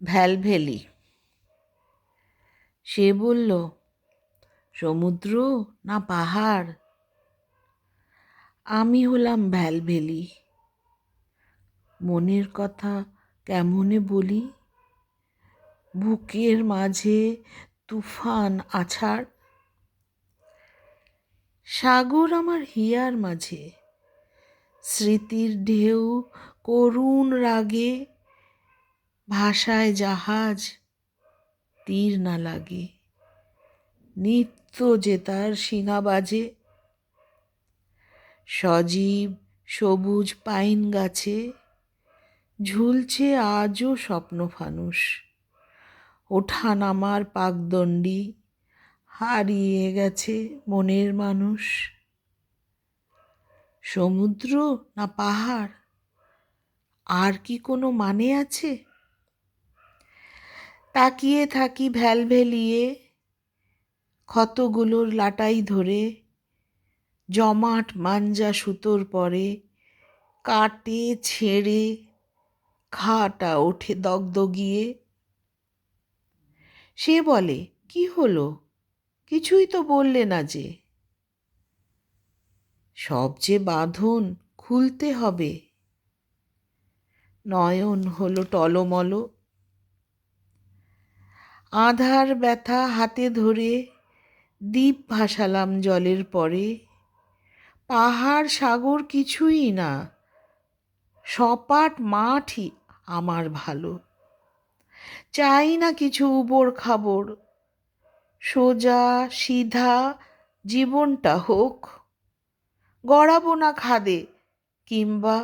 ভ্যালভেলি। সে বলল, সমুদ্র না পাহাড়? আমি হলাম ভ্যালভেলি। মনের কথা কেমনে বলি, বুকের মাঝে তুফান আছাড়। সাগর আমার হিয়ার মাঝে, স্মৃতির ঢেউ করুণ রাগে, ভাষায় জাহাজ তীর না লাগে, নিত্য যে তার শিঙা বাজে। সজীব সবুজ পাইন গাছে ঝুলছে আজও স্বপ্ন ফানুষ। ওঠা নামার পাকদণ্ডী হারিয়ে গেছে মনের মানুষ। সমুদ্র না পাহাড়, আর কি কোনো মানে আছে? তাকিয়ে থাকি ভ্যালভেলিয়ে, ক্ষতগুলোর লাটাই ধরে, জমাট মাঞ্জা সুতোর পরে কাটে ছেড়ে ঘাটা ওঠে দগদগিয়ে। সে বলে, কি হলো, কিছুই তো বললে না যে। সব যে বাঁধন খুলতে হবে। নয়ন হলো টলমল, আধার ব্যথা হাতে ধরে দ্বীপ ভাসালাম জলের পরে। পাহাড় সাগর কিছুই না, সপাট মাঠই আমার ভালো। চাই না কিছু উবড় খাবড়, সোজা সিধা জীবনটা হোক। গড়াবো না খাদে, কিংবা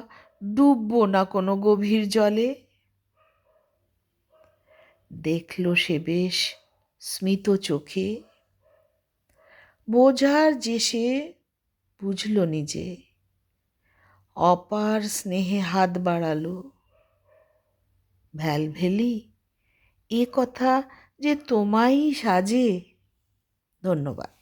ডুববো না কোনো গভীর জলে। দেখল সে বেশ স্মিত চোখে, বোঝার যে সে বুঝল নিজে। অপার স্নেহে হাত বাড়ালো। ভ্যালভেলি, এ কথা যে তোমায়ই সাজে। ধন্যবাদ।